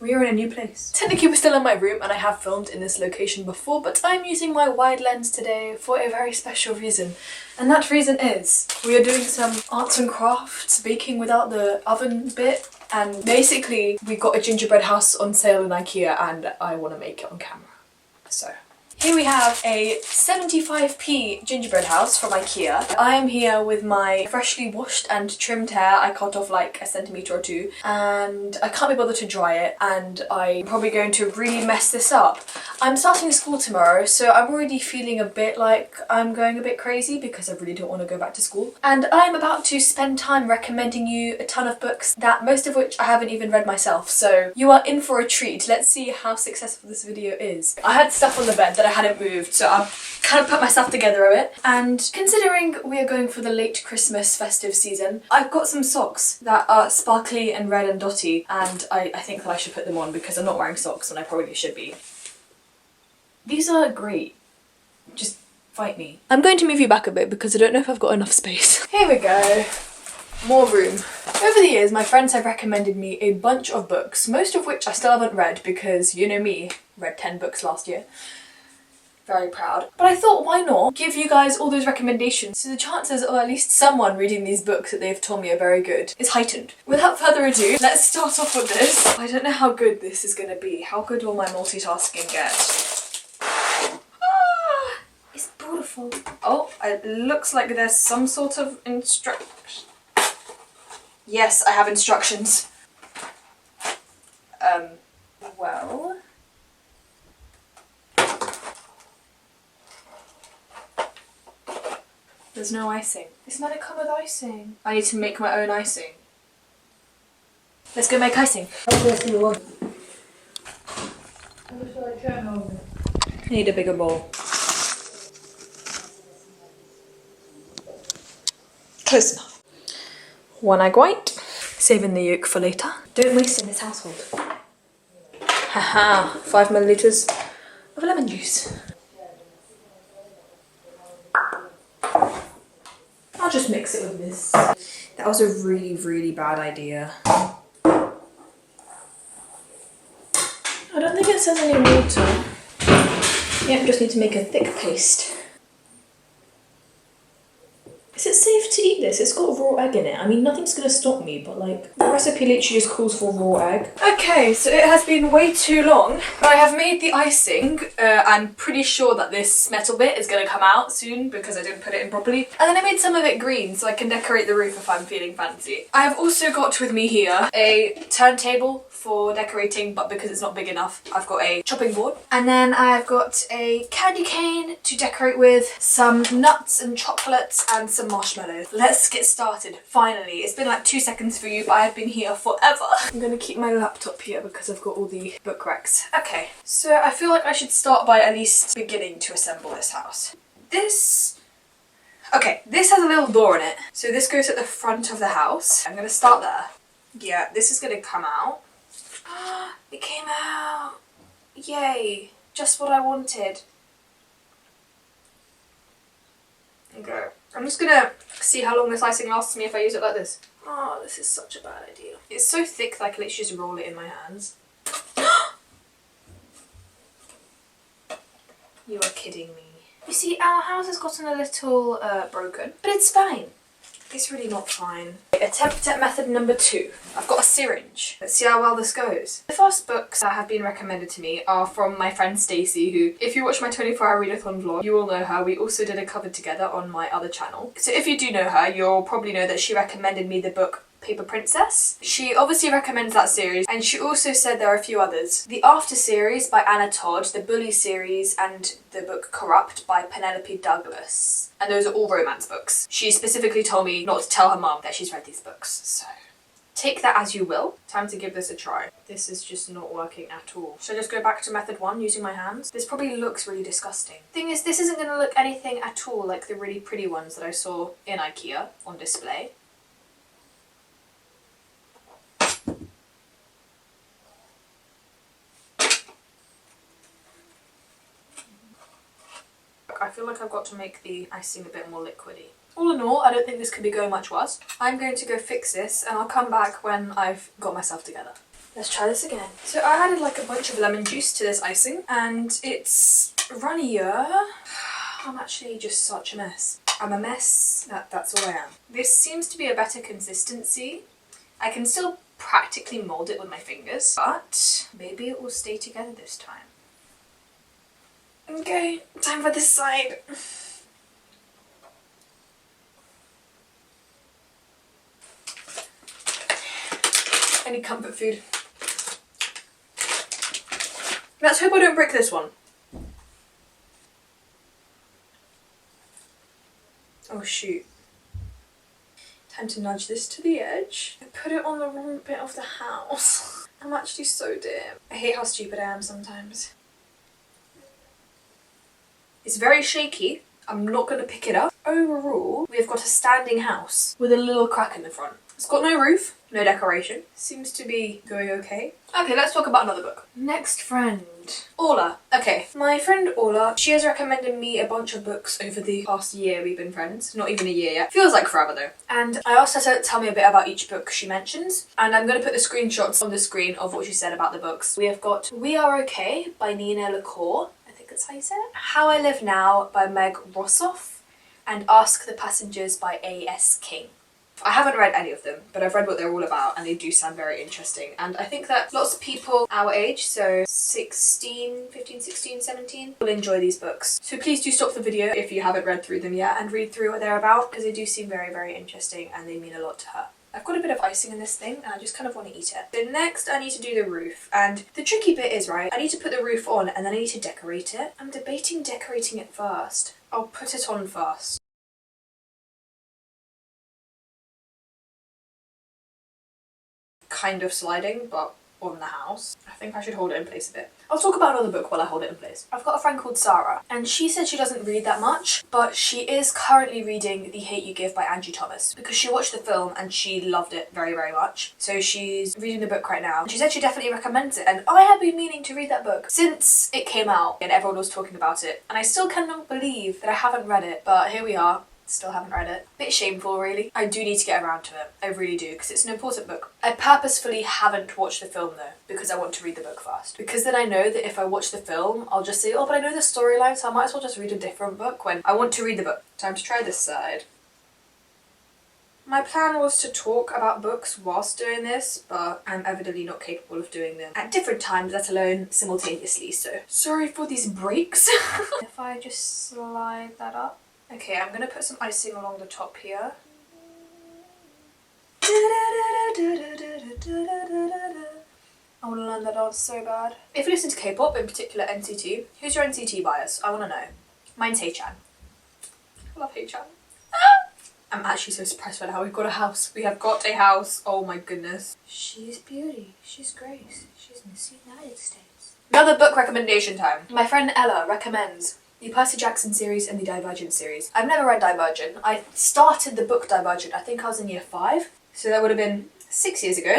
We are in a new place. Technically we're still in my room and I have filmed in this location before, but I'm using my wide lens today for a very special reason. And that reason is we are doing some arts and crafts, baking without the oven bit. And basically we got a gingerbread house on sale in IKEA and I want to make it on camera. So here we have a 75p gingerbread house from IKEA. I am here with my freshly washed and trimmed hair. I cut off like a centimetre or two and I can't be bothered to dry it and I'm probably going to really mess this up. I'm starting school tomorrow, so I'm already feeling a bit like I'm going a bit crazy because I really don't want to go back to school. And I'm about to spend time recommending you a ton of books that most of which I haven't even read myself. So you are in for a treat. Let's see how successful this video is. I had stuff on the bed that I hadn't moved, so I've kind of put my stuff together a bit. And considering we are going for the late Christmas festive season, I've got some socks that are sparkly and red and dotty, and I think that I should put them on because I'm not wearing socks and I probably should be. These are great. Just fight me. I'm going to move you back a bit because I don't know if I've got enough space. Here we go. More room. Over the years, my friends have recommended me a bunch of books, most of which I still haven't read because, you know me, read 10 books last year. Very proud. But I thought, why not give you guys all those recommendations so the chances of at least someone reading these books that they've told me are very good is heightened. Without further ado, let's start off with this. I don't know how good this is going to be. How good will my multitasking get? Ah, it's beautiful. Oh, it looks like there's some sort of instruction. Yes, I have instructions. Well... There's no icing. It's meant to come with icing. I need to make my own icing. Let's go make icing. I need a bigger bowl. Close enough. One egg white. Saving the yolk for later. Don't waste in this household. Haha, 5 millilitres of lemon juice. I'll just mix it with this. That was a really, really bad idea. I don't think it says any water. Yep, just need to make a thick paste. Is it safe to eat this? It's got raw egg in it. I mean, nothing's gonna stop me, but like, the recipe literally just calls for raw egg. Okay, so it has been way too long, but I have made the icing. I'm pretty sure that this metal bit is gonna come out soon because I didn't put it in properly. And then I made some of it green so I can decorate the roof if I'm feeling fancy. I have also got with me here a turntable for decorating, but because it's not big enough, I've got a chopping board. And then I've got a candy cane to decorate with, some nuts and chocolates, and some marshmallows. Let's get started, finally. It's been like 2 seconds for you, but I've been here forever. I'm gonna keep my laptop here because I've got all the book racks. Okay, so I feel like I should start by at least beginning to assemble this house. Okay, this has a little door in it, so this goes at the front of the house. I'm gonna start there. Yeah, this is gonna come out. It came out! Yay! Just what I wanted. Okay. I'm just gonna see how long this icing lasts me if I use it like this. Oh, this is such a bad idea. It's so thick that I can literally just roll it in my hands. You are kidding me. You see, our house has gotten a little broken, but it's fine. It's really not fine. Attempt at method number 2. I've got a syringe. Let's see how well this goes. The first books that have been recommended to me are from my friend Stacey, who, if you watch my 24-hour readathon vlog, you will know her. We also did a cover together on my other channel. So if you do know her, you'll probably know that she recommended me the book Paper Princess. She obviously recommends that series, and she also said there are a few others. The After series by Anna Todd, the Bully series, and the book Corrupt by Penelope Douglas. And those are all romance books. She specifically told me not to tell her mum that she's read these books, so take that as you will. Time to give this a try. This is just not working at all. Should I just go back to method 1 using my hands? This probably looks really disgusting. Thing is, this isn't going to look anything at all like the really pretty ones that I saw in IKEA on display. I feel like I've got to make the icing a bit more liquidy. All in all, I don't think this could be going much worse. I'm going to go fix this and I'll come back when I've got myself together. Let's try this again. So I added like a bunch of lemon juice to this icing and it's runnier. I'm actually just such a mess. I'm a mess. That's all I am. This seems to be a better consistency. I can still practically mold it with my fingers, but maybe it will stay together this time. Okay, time for this side. I need comfort food. Let's hope I don't break this one. Oh shoot. Time to nudge this to the edge. I put it on the wrong bit of the house. I'm actually so dim. I hate how stupid I am sometimes. It's very shaky. I'm not going to pick it up. Overall, we've got a standing house with a little crack in the front. It's got no roof, no decoration. Seems to be going okay. Okay, let's talk about another book. Next friend. Orla. Okay, my friend Orla, she has recommended me a bunch of books over the past year we've been friends. Not even a year yet. Feels like forever though. And I asked her to tell me a bit about each book she mentions. And I'm going to put the screenshots on the screen of what she said about the books. We have got We Are Okay by Nina LaCour. I think that's how you say it. How I Live Now by Meg Rossoff. And Ask the Passengers by A.S. King. I haven't read any of them, but I've read what they're all about and they do sound very interesting. And I think that lots of people our age, so 15, 16, 17, will enjoy these books. So please do stop the video if you haven't read through them yet and read through what they're about, because they do seem very, very interesting and they mean a lot to her. I've got a bit of icing in this thing and I just kind of want to eat it. So next I need to do the roof, and the tricky bit is, right, I need to put the roof on and then I need to decorate it. I'm debating decorating it first. I'll put it on first. Kind of sliding, but on the house. I think I should hold it in place a bit. I'll talk about another book while I hold it in place. I've got a friend called Sarah, and she said she doesn't read that much, but she is currently reading The Hate You Give by Angie Thomas, because she watched the film and she loved it very, very much. So she's reading the book right now. She said she definitely recommends it, and I have been meaning to read that book since it came out and everyone was talking about it, and I still cannot believe that I haven't read it, but here we are. Still haven't read it. Bit shameful really. I do need to get around to it. I really do, because it's an important book. I purposefully haven't watched the film though, because I want to read the book first. Because then I know that if I watch the film, I'll just say, oh, but I know the storyline, so I might as well just read a different book when I want to read the book. Time to try this side. My plan was to talk about books whilst doing this, but I'm evidently not capable of doing them at different times, let alone simultaneously, so sorry for these breaks. If I just slide that up. Okay, I'm gonna put some icing along the top here. I want to learn that dance so bad. If you listen to K-pop, in particular NCT, who's your NCT bias? I want to know. Mine's Haechan. I love Haechan. I'm actually so surprised by how we've got a house. We have got a house. Oh my goodness. She's beauty. She's grace. She's Miss United States. Another book recommendation time. My friend Ella recommends the Percy Jackson series and the Divergent series. I've never read Divergent. I started the book Divergent, I think I was in year 5, so that would have been 6 years ago.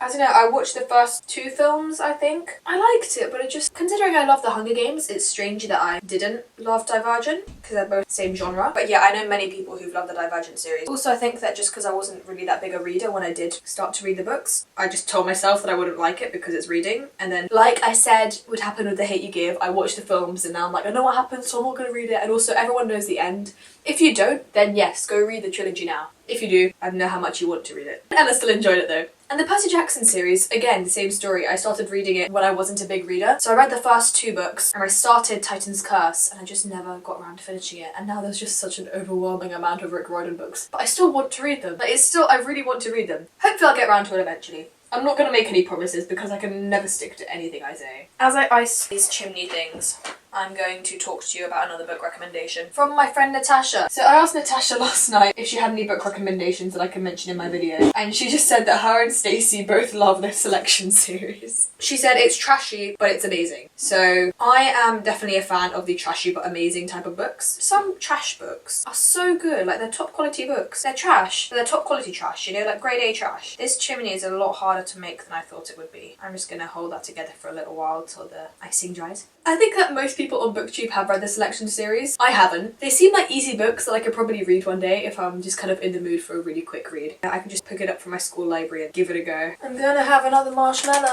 I don't know, I watched the first 2 films, I think. I liked it, but it just, considering I love The Hunger Games, it's strange that I didn't love Divergent, because they're both the same genre. But yeah, I know many people who've loved the Divergent series. Also, I think that just because I wasn't really that big a reader when I did start to read the books, I just told myself that I wouldn't like it because it's reading. And then, like I said would happen with The Hate You Give, I watched the films and now I'm like, I know what happens, so I'm not going to read it. And also, everyone knows the end. If you don't, then yes, go read the trilogy now. If you do, I don't know how much you want to read it. Ella still enjoyed it though. And the Percy Jackson series, again, the same story. I started reading it when I wasn't a big reader. So I read the first 2 books and I started Titan's Curse and I just never got around to finishing it. And now there's just such an overwhelming amount of Rick Riordan books. But I still want to read them. Like, I really want to read them. Hopefully I'll get around to it eventually. I'm not going to make any promises because I can never stick to anything I say. As I ice these chimney things, I'm going to talk to you about another book recommendation from my friend Natasha. So I asked Natasha last night if she had any book recommendations that I can mention in my video, and she just said that her and Stacey both love this Selection series. She said it's trashy, but it's amazing. So I am definitely a fan of the trashy but amazing type of books. Some trash books are so good, like they're top quality books. They're trash, but they're top quality trash, you know, like grade A trash. This chimney is a lot harder to make than I thought it would be. I'm just gonna hold that together for a little while till the icing dries. I think that most people on BookTube have read the Selection series. I haven't. They seem like easy books that I could probably read one day if I'm just kind of in the mood for a really quick read. I can just pick it up from my school library and give it a go. I'm gonna have another marshmallow.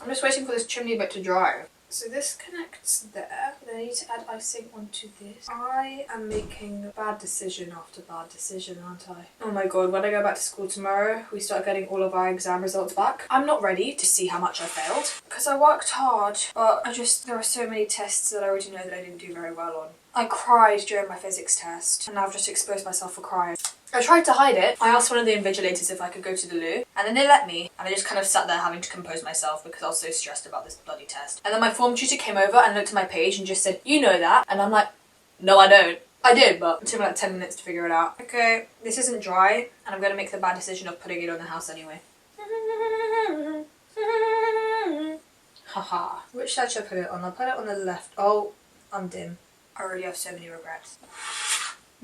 I'm just waiting for this chimney bit to dry. So this connects there, then I need to add icing onto this. I am making bad decision after bad decision, aren't I? Oh my god, when I go back to school tomorrow, we start getting all of our exam results back. I'm not ready to see how much I failed, because I worked hard, but there are so many tests that I already know that I didn't do very well on. I cried during my physics test, and I've just exposed myself for crying. I tried to hide it. I asked one of the invigilators if I could go to the loo, and then they let me, and I just kind of sat there having to compose myself because I was so stressed about this bloody test. And then my form tutor came over and looked at my page and just said, "You know that?" And I'm like, "No, I don't." I did, but it took me like 10 minutes to figure it out. Okay, this isn't dry, and I'm gonna make the bad decision of putting it on the house anyway. Haha. Which side should I put it on? I'll put it on the left. Oh, I'm dim. I already have so many regrets.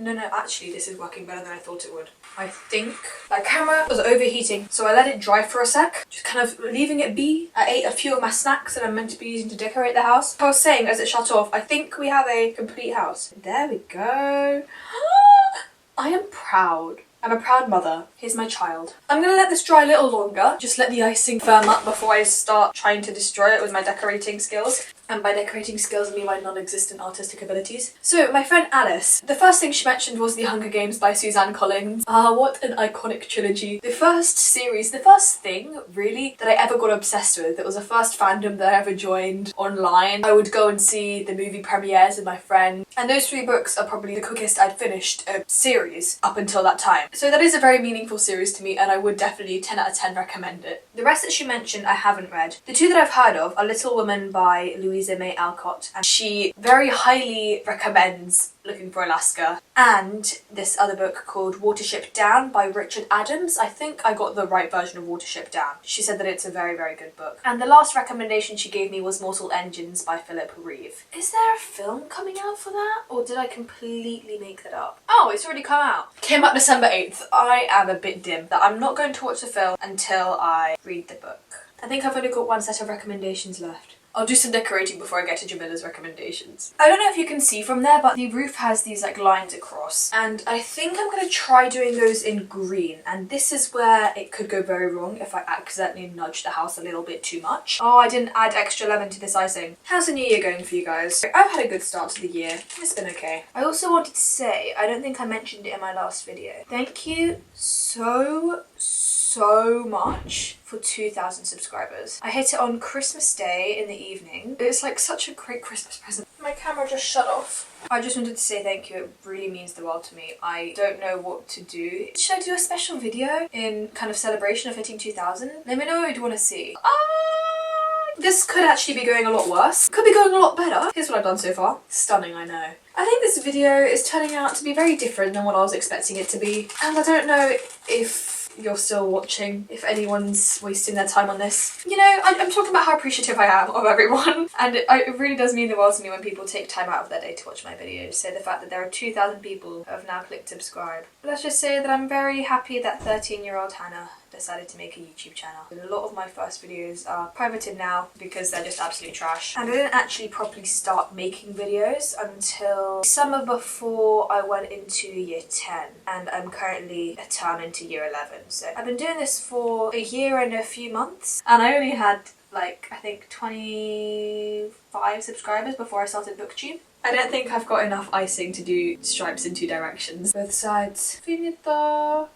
No, actually this is working better than I thought it would. I think that camera was overheating, so I let it dry for a sec, just kind of leaving it be. I ate a few of my snacks that I'm meant to be using to decorate the house. I was saying as it shut off, I think we have a complete house. There we go. I am proud. I'm a proud mother. Here's my child. I'm gonna let this dry a little longer. Just let the icing firm up before I start trying to destroy it with my decorating skills. And by decorating skills, I mean my non-existent artistic abilities. So, my friend Alice, the first thing she mentioned was The Hunger Games by Suzanne Collins. Ah, what an iconic trilogy. The first series, the first thing, really, that I ever got obsessed with. It was the first fandom that I ever joined online. I would go and see the movie premieres with my friend. And those 3 books are probably the quickest I'd finished a series up until that time. So that is a very meaningful series to me, and I would definitely 10 out of 10 recommend it. The rest that she mentioned I haven't read. The 2 that I've heard of are Little Woman by Louisa May Alcott, and she very highly recommends Looking for Alaska, and this other book called Watership Down by Richard Adams. I think I got the right version of Watership Down. She said that it's a very, very good book. And the last recommendation she gave me was Mortal Engines by Philip Reeve. Is there a film coming out for that? Or did I completely make that up? Oh, it's already come out. Came out December 8th. I am a bit dim. I'm not going to watch the film until I read the book. I think I've only got 1 set of recommendations left. I'll do some decorating before I get to Jamila's recommendations. I don't know if you can see from there, but the roof has these like lines across, and I think I'm going to try doing those in green, and this is where it could go very wrong if I accidentally nudge the house a little bit too much. Oh, I didn't add extra lemon to this icing. How's the new year going for you guys? I've had a good start to the year. It's been okay. I also wanted to say, I don't think I mentioned it in my last video. Thank you so much for 2,000 subscribers. I hit it on Christmas Day in the evening. It's like such a great Christmas present. My camera just shut off. I just wanted to say thank you. It really means the world to me. I don't know what to do. Should I do a special video in kind of celebration of hitting 2,000? Let me know what you'd want to see. This could actually be going a lot worse. Could be going a lot better. Here's what I've done so far. Stunning, I know. I think this video is turning out to be very different than what I was expecting it to be. And I don't know if you're still watching, if anyone's wasting their time on this. You know, I'm talking about how appreciative I am of everyone, and it really does mean the world to me when people take time out of their day to watch my videos. So the fact that there are 2,000 people who have now clicked subscribe. Let's just say that I'm very happy that 13-year-old Hannah decided to make a YouTube channel. A lot of my first videos are privated now because they're just absolute trash. And I didn't actually properly start making videos until summer before I went into year 10, and I'm currently a term into year 11. So I've been doing this for a year and a few months, and I only had like, I think 25 subscribers before I started BookTube. I don't think I've got enough icing to do stripes in 2 directions. Both sides. Finito.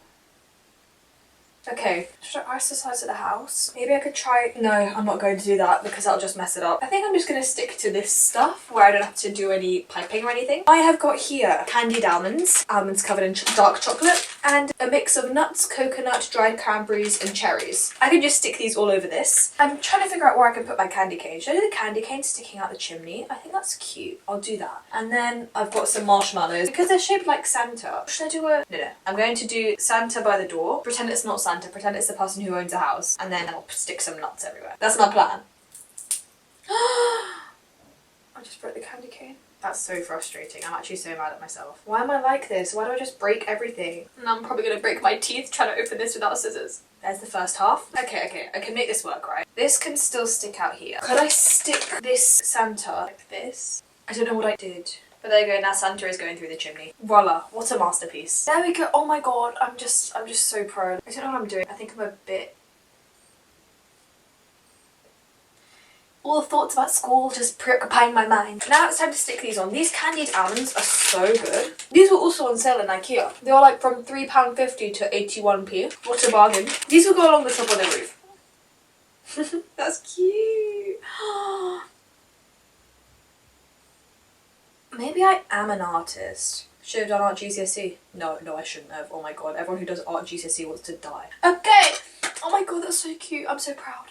Okay, should I ice the sides of the house? Maybe I could try... No, I'm not going to do that because I'll just mess it up. I think I'm just going to stick to this stuff where I don't have to do any piping or anything. I have got here candied almonds, almonds covered in dark chocolate, and a mix of nuts, coconut, dried cranberries, and cherries. I can just stick these all over this. I'm trying to figure out where I can put my candy cane. Should I do the candy cane sticking out the chimney? I think that's cute. I'll do that. And then I've got some marshmallows because they're shaped like Santa. Should I do a... No. I'm going to do Santa by the door. Pretend it's not Santa. Pretend it's the person who owns a house, and then I'll stick some nuts everywhere. That's my plan. I just broke the candy cane. That's so frustrating. I'm actually so mad at myself. Why am I like this? Why do I just break everything? And I'm probably gonna break my teeth trying to open this without scissors. There's the first half. Okay, I can make this work, right? This can still stick out here. Could I stick this Santa like this? I don't know what I did. But there you go, now Santa is going through the chimney. Voila, what a masterpiece. There we go. Oh my god, I'm just so proud. I don't know what I'm doing. I think I'm a bit... All the thoughts about school just preoccupying my mind. Now it's time to stick these on. These candied almonds are so good. These were also on sale in IKEA. They were like from £3.50 to 81p. What a bargain. These will go along the top of the roof. That's cute. Maybe I am an artist. Should have done art GCSE. No, I shouldn't have. Oh my god, everyone who does art GCSE wants to die. Okay! Oh my god, that's so cute. I'm so proud.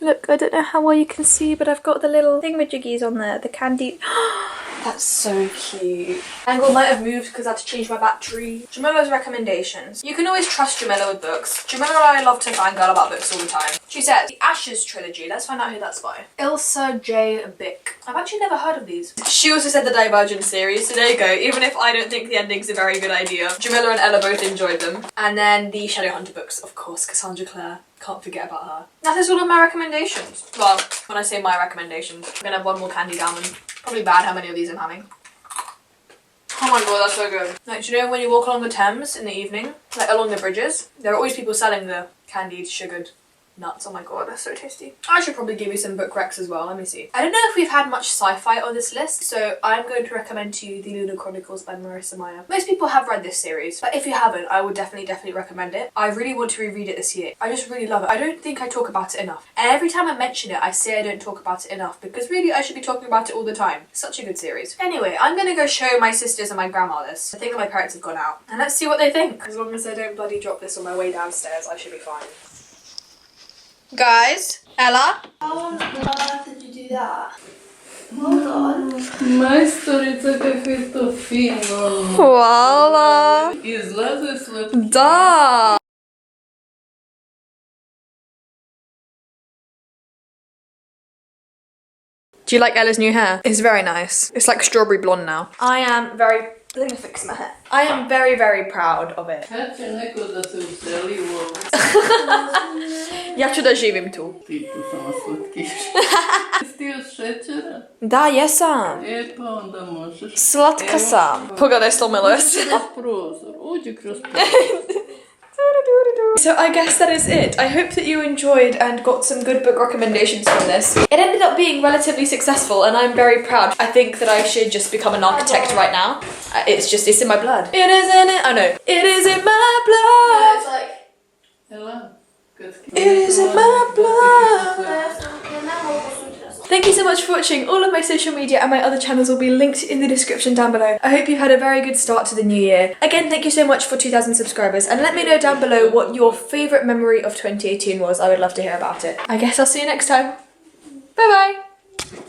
Look, I don't know how well you can see, but I've got the little thingamajiggies on there, the candy. That's so cute. Angle might have moved because I had to change my battery. Jamila's recommendations. You can always trust Jamila with books. Jamila and I love to fangirl about books all the time. She says, the Ashes trilogy. Let's find out who that's by. Ilsa J. Bick. I've actually never heard of these. She also said the Divergent series, so there you go. Even if I don't think the ending's a very good idea, Jamila and Ella both enjoyed them. And then the Shadowhunter books, of course, Cassandra Clare. Can't forget about her. That is all of my recommendations. Well, when I say my recommendations, I'm gonna have one more candied almond. Probably bad how many of these I'm having. Oh my god, that's so good. Like, do you know when you walk along the Thames in the evening, like along the bridges, there are always people selling the candied sugared nuts. Oh my god, that's so tasty. I should probably give you some book recs as well. Let me see. I don't know if we've had much sci-fi on this list, so I'm going to recommend to you The Lunar Chronicles by Marissa Meyer. Most people have read this series, but if you haven't, I would definitely recommend it. I really want to reread it this year. I just really love it. I don't think I talk about it enough. And every time I mention it, I say I don't talk about it enough, because really I should be talking about it all the time. It's such a good series. Anyway, I'm gonna go show my sisters and my grandma this. I think that my parents have gone out. And let's see what they think. As long as I don't bloody drop this on my way downstairs, I should be fine. Guys, Ella? How on earth did you do that? Hold on. Majstorica какая то фino. Voila! Излазы сладкие. Da! Do you like Ella's new hair? It's very nice. It's like strawberry blonde now. Let me fix my hair. I am very proud of it. Хотя некуда се уселило. Ja ću da živim tu. Ti tu samo slatkiš. Jesi od šećera? Da, jesam. Pa onda možeš. Slatka sam. Pogledaj, slomilo se. Kroz prozor. Uđi kroz prozor. So I guess that is it. I hope that you enjoyed and got some good book recommendations from this. It ended up being relatively successful and I'm very proud. I think that I should just become an architect right now. It's in my blood. It is in it. I know. It is in my blood. No, it's like... Hello. It is in my blood. Thank you so much for watching. All of my social media and my other channels will be linked in the description down below. I hope you've had a very good start to the new year. Again, thank you so much for 2,000 subscribers and let me know down below what your favourite memory of 2018 was. I would love to hear about it. I guess I'll see you next time. Bye bye!